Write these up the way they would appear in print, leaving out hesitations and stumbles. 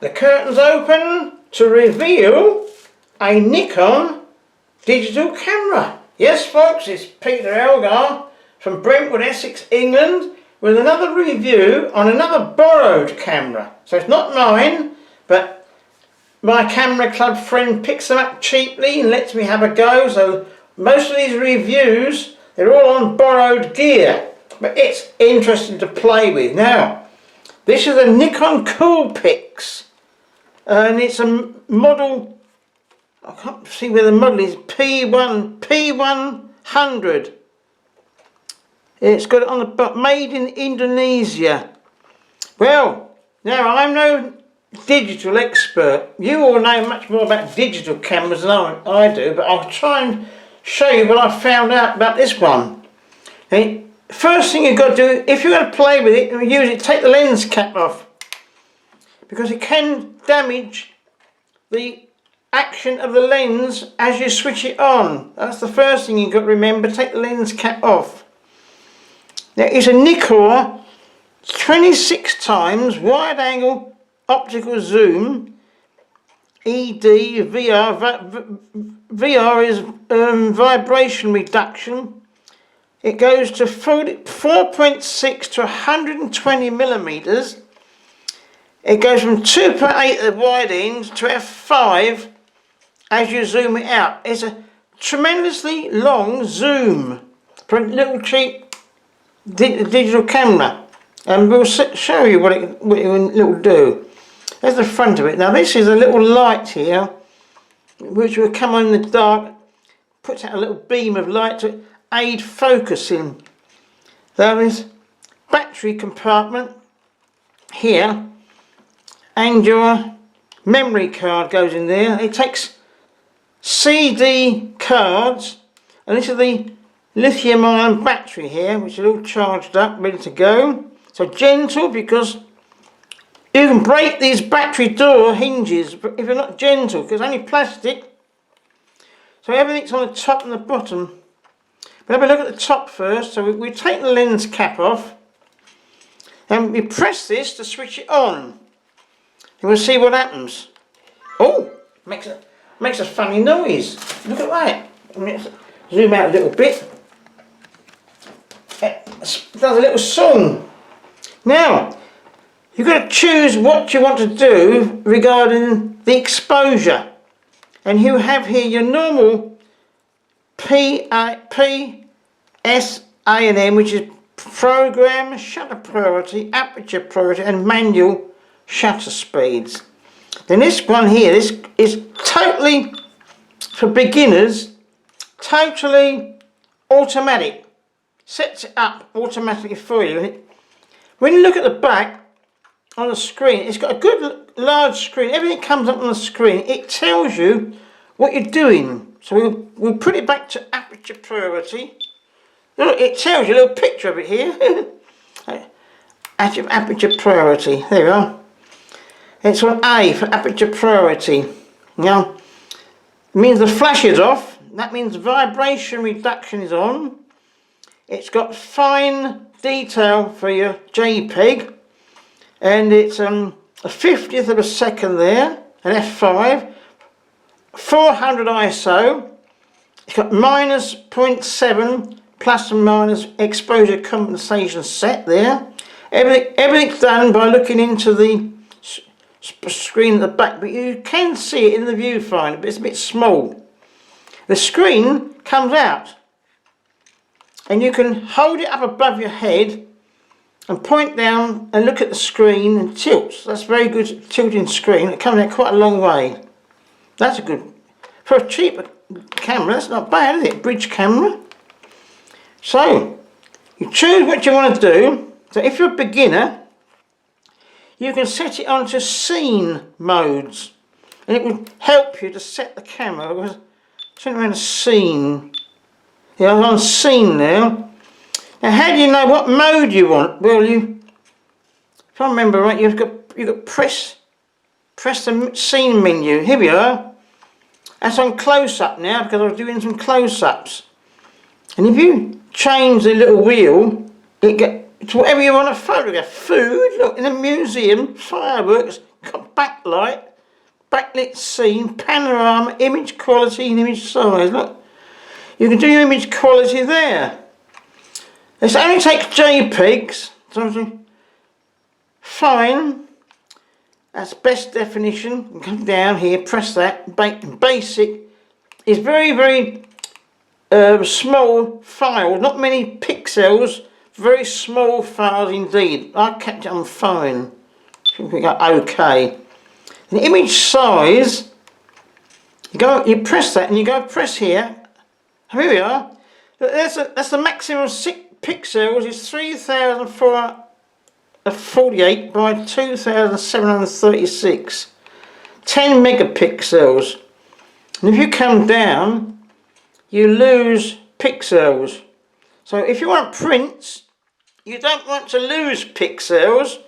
The curtain's open to reveal a Nikon digital camera. Yes folks, it's Peter Elgar from Brentwood, Essex, England with another review on another borrowed camera. So it's not mine, but my camera club friend picks them up cheaply and lets me have a go. So most of these reviews, they're all on borrowed gear, but it's interesting to play with. Now, this is a Nikon Coolpix, and it's a model, I can't see where the model is, P100. It's got it on the butt, made in Indonesia. Well, now I'm no digital expert. You all know much more about digital cameras than I do, but I'll try and show you what I found out about this one. Okay. First thing you've got to do, if you're going to play with it and use it, take the lens cap off, because it can damage the action of the lens as you switch it on. That's the first thing you've got to remember. Take the lens cap off. Now it's a Nikon 26 times wide angle optical zoom ED VR. VR is vibration reduction. It goes to 4.6 to 120 millimeters. It goes from 2.8 at the wide end to f5 as you zoom it out. It's a tremendously long zoom for a little cheap digital camera, and we'll show you what it will do. There's the front of it. Now this is a little light here which will come on in the dark, puts out a little beam of light to aid focusing. There is battery compartment here, and your memory card goes in there. It takes CD cards, and this is the lithium ion battery here, which is all charged up, ready to go. So gentle, because you can break these battery door hinges if you're not gentle, because it's only plastic. So everything's on the top and the bottom. But have a look at the top first. So we take the lens cap off and we press this to switch it on. And we'll see what happens. Oh, makes a funny noise. Look at that. Let's zoom out a little bit. It does a little song. Now, you've got to choose what you want to do regarding the exposure. And you have here your normal PSANM, which is program, shutter priority, aperture priority, and manual shutter speeds. Then this one here, this is totally for beginners, totally automatic. Sets it up automatically for you. When you look at the back on the screen, it's got a good large screen. Everything comes up on the screen. It tells you what you're doing. So we'll put it back to aperture priority. Look, it tells you a little picture of it here. Aperture priority. There you are. It's on A for aperture priority. Now, it means the flash is off. That means vibration reduction is on. It's got fine detail for your JPEG, and it's a 50th of a second there, an f5, 400 ISO. It's got minus 0.7 plus and minus exposure compensation set there. Everything's done by looking into the screen at the back, but you can see it in the viewfinder, but it's a bit small. The screen comes out, and you can hold it up above your head and point down and look at the screen and tilts. That's very good tilting screen. It comes out quite a long way. That's a good, for a cheaper camera, that's not bad, is it? Bridge camera. So, you choose what you want to do. So if you're a beginner, you can set it onto scene modes, and it will help you to set the camera. Turn around a scene. Yeah, I'm on scene now. Now, how do you know what mode you want? Well, if I remember right, you've got press the scene menu. Here we are. That's on close-up now, because I was doing some close-ups. And if you change the little wheel, it gets to whatever you want to photograph. Food, look, in a museum, fireworks, got backlight, backlit scene, panorama, image quality and image size. Look, you can do your image quality there. This only takes JPEGs. Fine. That's best definition. Come down here, press that. Basic is very, very small file. Not many pixels. Very small files indeed. I kept it on fine. We go OK. The image size. You press that, and you go press here. Here we are. That's the maximum 6 pixels. Is 3,448 by 2,736. 10 megapixels. And if you come down, you lose pixels. So if you want prints, you don't want to lose pixels.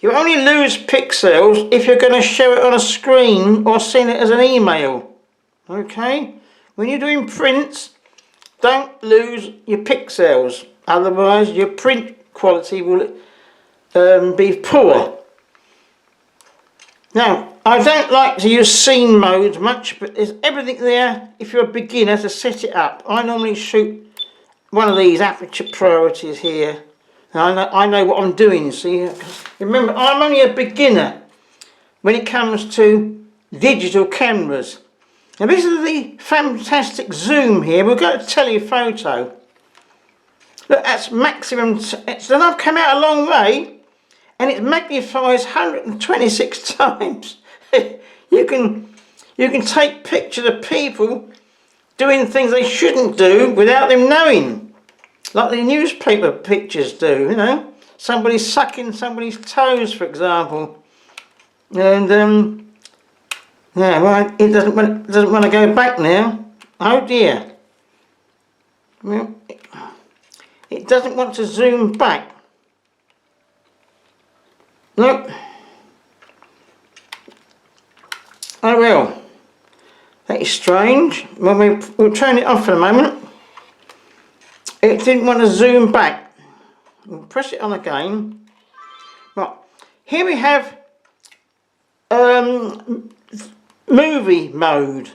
You only lose pixels if you're going to show it on a screen or send it as an email. Okay? When you're doing prints, don't lose your pixels. Otherwise, your print quality will be poor. Now, I don't like to use scene mode much, but there's everything there if you're a beginner to set it up. I normally shoot one of these aperture priorities here. I know what I'm doing, see. Remember, I'm only a beginner when it comes to digital cameras. Now this is the fantastic zoom here. We've got a telephoto. Look, that's maximum. So I've come out a long way, and it magnifies 126 times. You can take pictures of people doing things they shouldn't do without them knowing. Like the newspaper pictures do, you know. Somebody sucking somebody's toes, for example. And yeah, well, it doesn't want to go back now. Oh dear. Well, it doesn't want to zoom back. Look. Oh well. That is strange. Well, we'll turn it off for a moment. It didn't want to zoom back. We'll press it on again. Right. Here we have movie mode.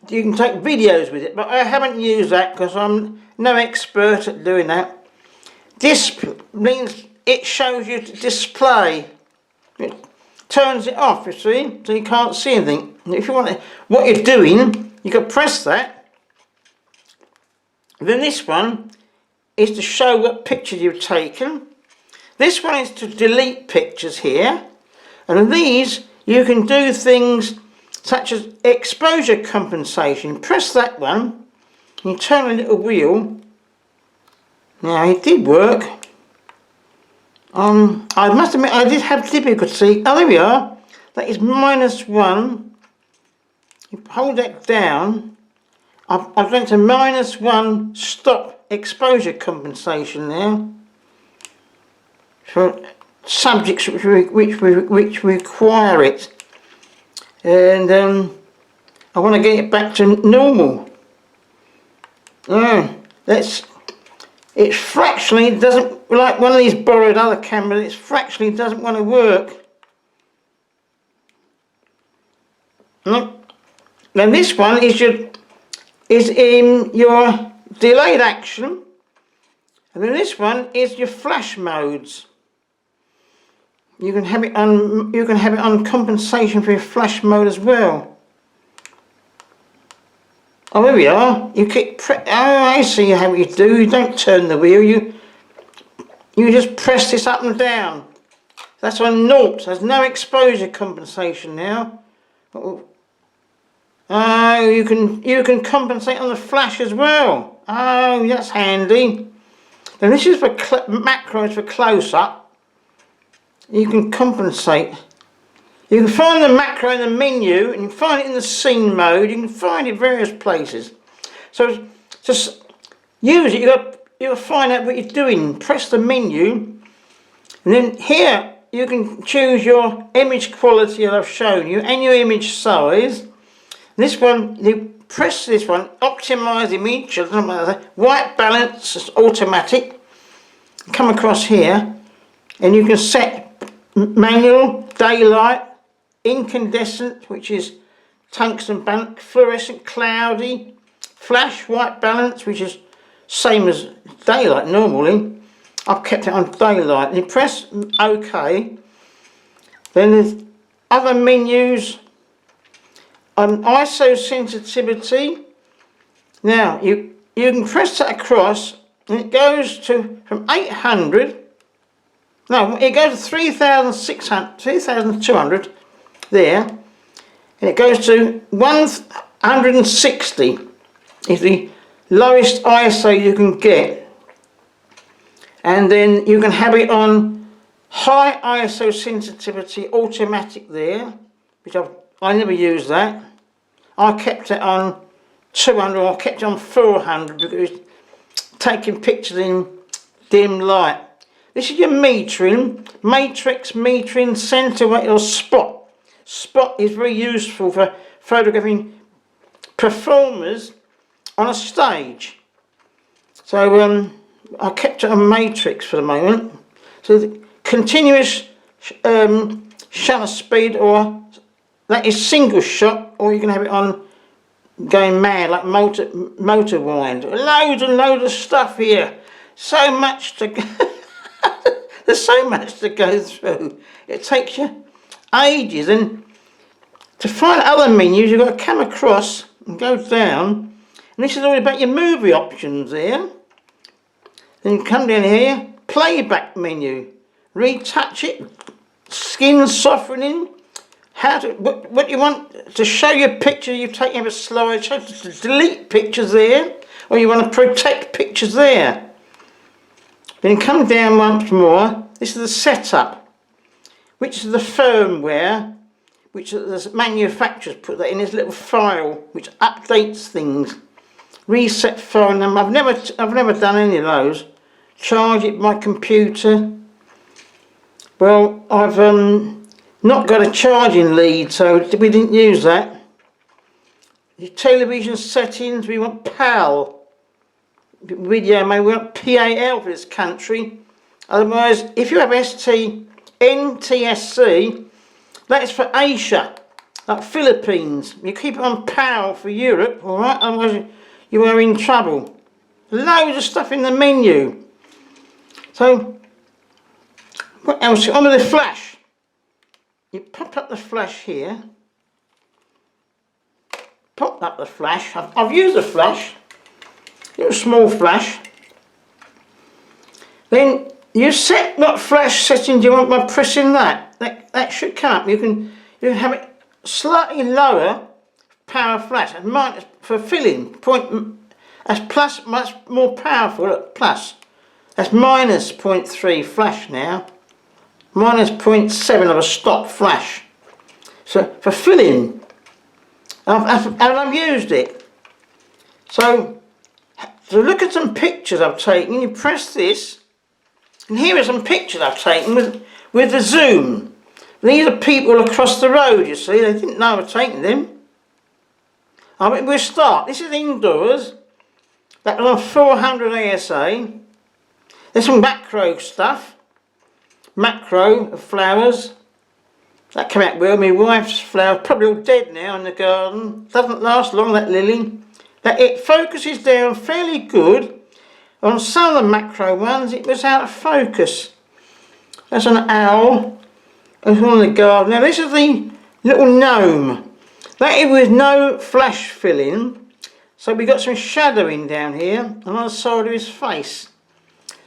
You can take videos with it, but I haven't used that because I'm no expert at doing that. Display means it shows you to display. It turns it off, you see, so you can't see anything. If you want what you're doing, you can press that. Then this one is to show what pictures you've taken. This one is to delete pictures here. And these, you can do things such as exposure compensation. Press that one, and you turn a little wheel. Now, it did work. I must admit, I did have difficulty. Oh, there we are. That is -1. You hold that down. I've went to -1 stop exposure compensation now for subjects which require it, and I want to get it back to normal. It fractionally doesn't, like one of these borrowed other cameras, it fractionally doesn't want to work. Now this one is in your delayed action, and then this one is your flash modes. You can have it on compensation for your flash mode as well. Oh, here we are. You keep I see how you do. You don't turn the wheel. You just press this up and down. That's on 0. There's no exposure compensation now. Oh, you can compensate on the flash as well. Oh, that's handy. And this is for macros for close-up. You can compensate. You can find the macro in the menu, and you can find it in the scene mode. You can find it various places. So just use it. You got to find out what you're doing. Press the menu, and then here you can choose your image quality that I've shown you and your image size. This one, you press this one, optimize image, white balance, it's automatic. Come across here, and you can set manual, daylight, incandescent, which is tungsten balance, fluorescent, cloudy, flash, white balance, which is same as daylight normally. I've kept it on daylight. And you press OK. Then there's other menus. ISO sensitivity. Now you can press that across and it goes to from 800. No, it goes to 3,600, 3,200 there, and it goes to 160 is the lowest ISO you can get, and then you can have it on high ISO sensitivity automatic there, which I never use that. I kept it on 200, I kept it on 400 because it was taking pictures in dim light. This is your metering, matrix, metering, centre weight or spot. Spot is very useful for photographing performers on a stage. So I kept it on matrix for the moment. So the continuous shutter speed, or that is single shot, or you can have it on going mad like motor wind. Loads and loads of stuff here. So much to there's so much to go through. It takes you ages, and to find other menus you've got to come across and go down, and this is all about your movie options there. Then you come down here, playback menu, retouch it, skin softening, what you want to show your picture, you take a slideshow to delete pictures there, or you want to protect pictures there. Then come down once more. This is the setup, which is the firmware, which the manufacturers put that in this little file which updates things. Reset file number. I've never done any of those. Charge it by computer. Well, I've not got a charging lead, so we didn't use that. The television settings, we want PAL. Video, maybe we want PAL for this country. Otherwise, if you have NTSC, that is for Asia, like Philippines. You keep it on PAL for Europe, alright? Otherwise you are in trouble. Loads of stuff in the menu. So, what else? On with the flash. You pop up the flash here. Pop up the flash. I've used a flash. Little small flash. Then you set what flash setting do you want by pressing that. That should come up. You can have it slightly lower power flash. And minus for filling. That's plus, much more powerful. Look, plus. That's minus 0.3 flash now. Minus 0.7 of a stop flash. So for filling, I've used it. So to look at some pictures I've taken, you press this, and here are some pictures I've taken with the zoom. These are people across the road, you see, they didn't know I was taking them. We'll start. This is indoors. That was on 400 ASA. There's some macro stuff. Macro of flowers. That came out well. My wife's flower, probably all dead now in the garden. Doesn't last long, that lily. That it focuses down fairly good. On some of the macro ones it was out of focus. That's an owl. That's one in the garden. Now this is the little gnome. That is with no flash filling. So we got some shadowing down here on the side of his face.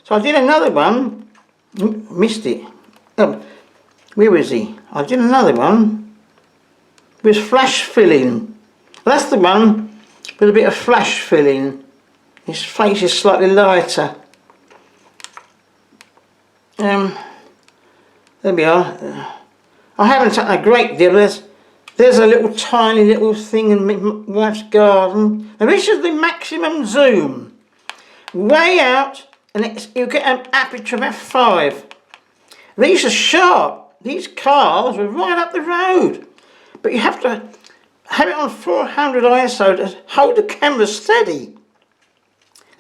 So I did another one. Missed it. Oh, where is he? I did another one with flash filling. That's the one with a bit of flash filling. His face is slightly lighter. There we are. I haven't done a great deal. There's a little tiny little thing in my wife's garden. Now this is the maximum zoom. Way out, and you get an aperture of f5. These are sharp. These cars are right up the road. But you have to have it on 400 ISO to hold the camera steady.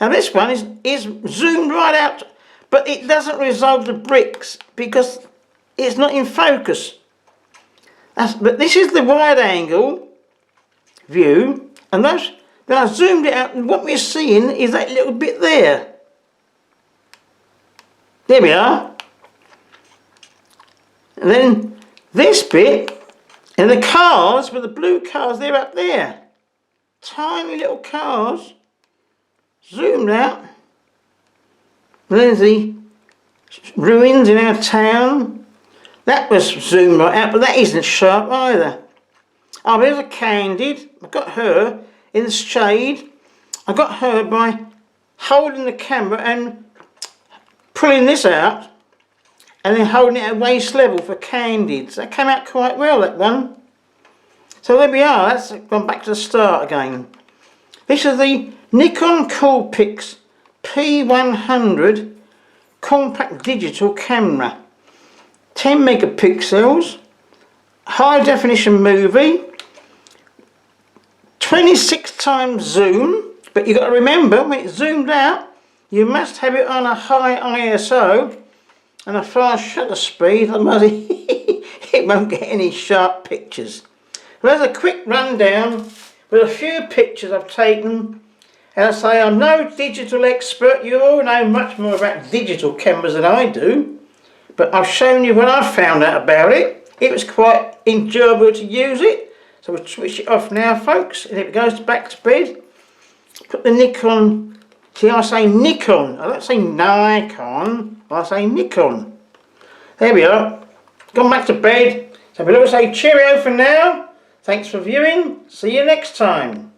Now this one is zoomed right out, but it doesn't resolve the bricks because it's not in focus. But this is the wide angle view, and then I zoomed it out, and what we're seeing is that little bit there. There we are. And then this bit, and the cars, with the blue cars, they're up there. Tiny little cars, zoomed out. And there's the ruins in our town. That was zoomed right out, but that isn't sharp either. Oh, there's a Candid. I got her in the shade. I got her by holding the camera and pulling this out and then holding it at waist level for Candids. That came out quite well, that one. So there we are, that's gone back to the start again. This is the Nikon Coolpix P100 compact digital camera. 10 megapixels, high definition movie, 26 times zoom, but you've got to remember when it's zoomed out, you must have it on a high ISO and a fast shutter speed, otherwise it won't get any sharp pictures. Well, there's a quick rundown with a few pictures I've taken. And I say I'm no digital expert, you all know much more about digital cameras than I do. But I've shown you what I found out about it. It was quite enjoyable to use it. So we'll switch it off now, folks. And if it goes back to bed, put the Nikon. See, I say Nikon. I don't say Nikon. I say Nikon. There we are. Gone back to bed. So we'll all say cheerio for now. Thanks for viewing. See you next time.